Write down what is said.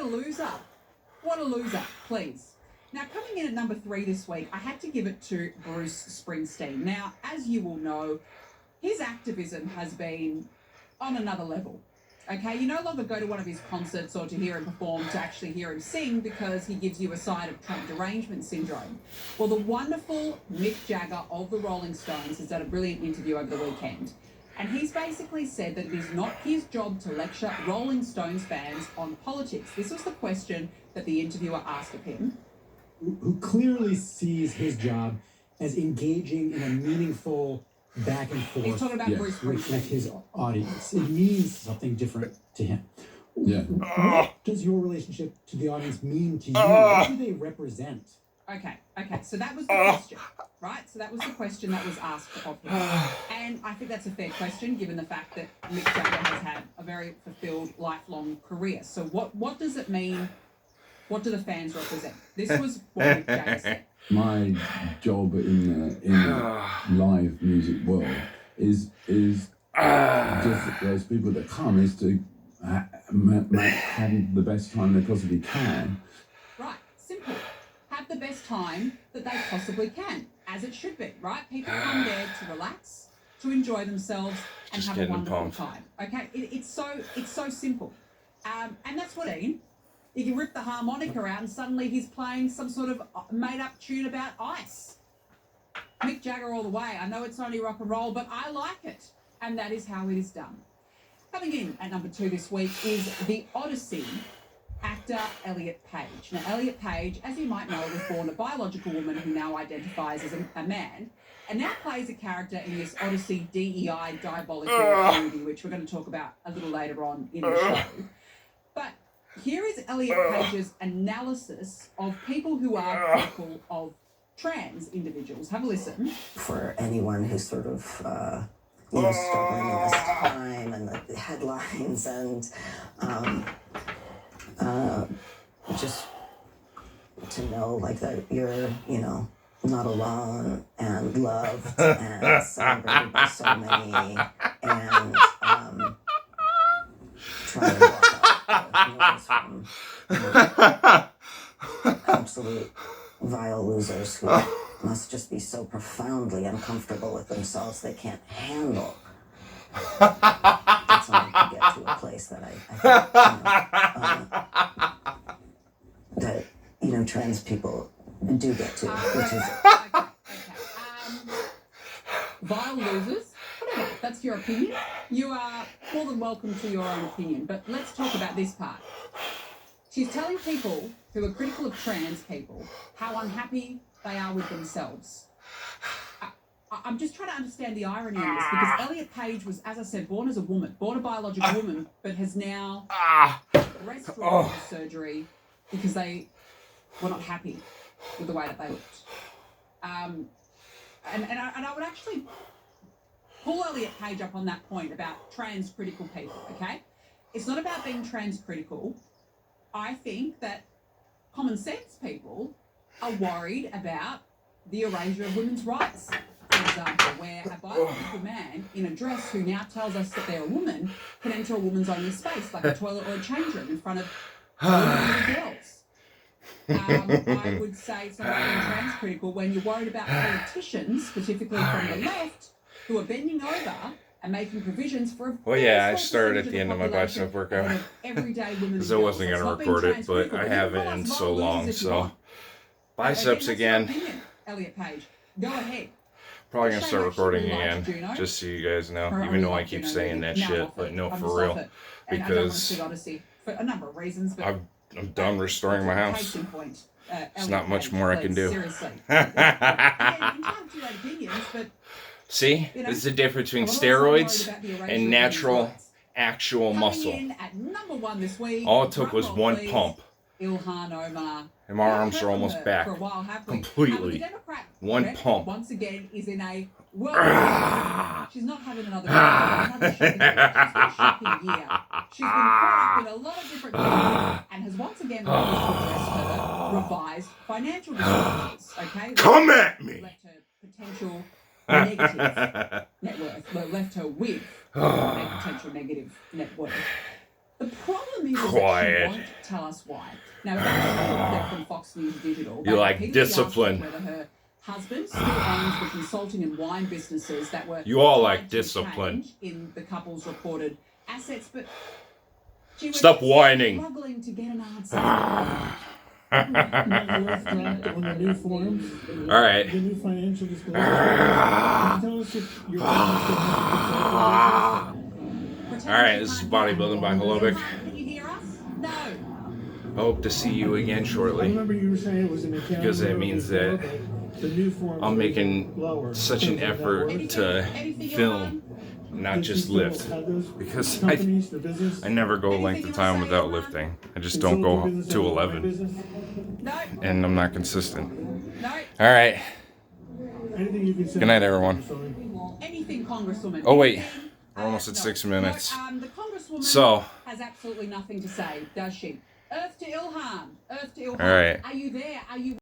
What a loser. What a loser, please. Now, coming in at number 3 this week, I had to give it to Bruce Springsteen. Now, as you will know, his activism has been on another level. Okay, you no longer go to one of his concerts or to hear him perform to actually hear him sing because he gives you a side of Trump derangement syndrome. Well, the wonderful Mick Jagger of the Rolling Stones has done a brilliant interview over the weekend. And he's basically said that it is not his job to lecture Rolling Stones fans on politics. This was the question that the interviewer asked of him. Who clearly sees his job as engaging in a meaningful back and forth. He's talking about Bruce Springsteen. With his audience. It means something different to him. Yeah. What does your relationship to the audience mean to you? What do they represent? Okay. So that was the question, right? So that was the question that was asked of him. And I think that's a fair question, given the fact that Mick Jagger has had a very fulfilled, lifelong career. So what does it mean? What do the fans represent? This was what Mick Jagger said. My job in live music world is just those people that come is to have the best time they possibly can. Right, simple. Have the best time that they possibly can, as it should be, right? People come there to relax, to enjoy themselves, and have a wonderful time. Okay, it's so simple, and that's what I mean. You can rip the harmonica out and suddenly he's playing some sort of made-up tune about ice. Mick Jagger all the way. I know it's only rock and roll, but I like it. And that is how it is done. Coming in at number 2 this week is The Odyssey actor Elliot Page. Now, Elliot Page, as you might know, was born a biological woman who now identifies as a man, and now plays a character in this Odyssey DEI diabolical movie, which we're going to talk about a little later on in the show. But here is Elliot Page's analysis of people who are critical of trans individuals. Have a listen. For anyone who's sort of, struggling in this time and the headlines and just to know, like, that you're, not alone and loved and celebrated by so many and trying to walk out from absolute vile losers who must just be so profoundly uncomfortable with themselves they can't handle. That's only to get to a place that I think, trans people do get to, which is... Okay. Vile losers? Whatever, that's your opinion. You are more than welcome to your own opinion, but let's talk about this part. She's telling people who are critical of trans people how unhappy they are with themselves. I'm just trying to understand the irony in this, because Elliot Page was, as I said, born as a woman, born a biological woman, but has now breast surgery because they were not happy with the way that they looked. And I would actually pull Elliot Page up on that point about trans critical people, okay? It's not about being trans critical. I think that common sense people are worried about the erasure of women's rights. For example, where a biological man in a dress who now tells us that they're a woman can enter a woman's only space, like a toilet or a change room in front of little girls. I would say it's not about being trans critical when you're worried about politicians, specifically from the left, who are bending over and making provisions for I started at the end of my bicep workout because I wasn't going to record it, but I haven't in so long. So biceps again. Elliot Page, go ahead. Probably going to start recording again, just so you guys know, even though I keep saying that shit, but no, for real, because for a number of reasons, but I'm done restoring my house. There's not much more I can do. Seriously. Again, you can have your opinions, but see, there's the difference between steroids and natural, actual muscle. All it took was one pump. Ilhan Omar. And my arms are almost back. Completely. One pump. Once again is in a world. She's not having another shocking year. She's been caught up in a lot of different things and has once again refused to address her revised financial disclosures. Okay? Come at me! Left her potential negative net worth. Left her with a potential negative net worth. The problem is Quiet. that she won't tell us why. Now, that's from Fox News Digital. You like discipline. Whether her husband still owns the consulting and wine businesses that were You all like tied to discipline. change in the couple's reported assets, but she was Stop whining. struggling to get an answer. On the new forms, All right. the new financial disclosure. Can you tell us if your business still has a All right, this is bodybuilding by Holobic. Can you hear us? No. Hope to see you again I shortly. remember you were saying it was an account. Because that means that the new forms I'm are making lower. such an Things like that effort work. to film, not just lift. Because Companies, the business, I never go a length of time without lifting. I just don't go to 11. No. And I'm not consistent. No. All right. anything you can say. Good night, everyone. Anything, Congresswoman. Oh, wait. Anything, We're almost at 6 no, minutes. the Congresswoman So. has absolutely nothing to say, does she? Earth to Ilhan. Earth to Ilhan. All right. Are you there? Are you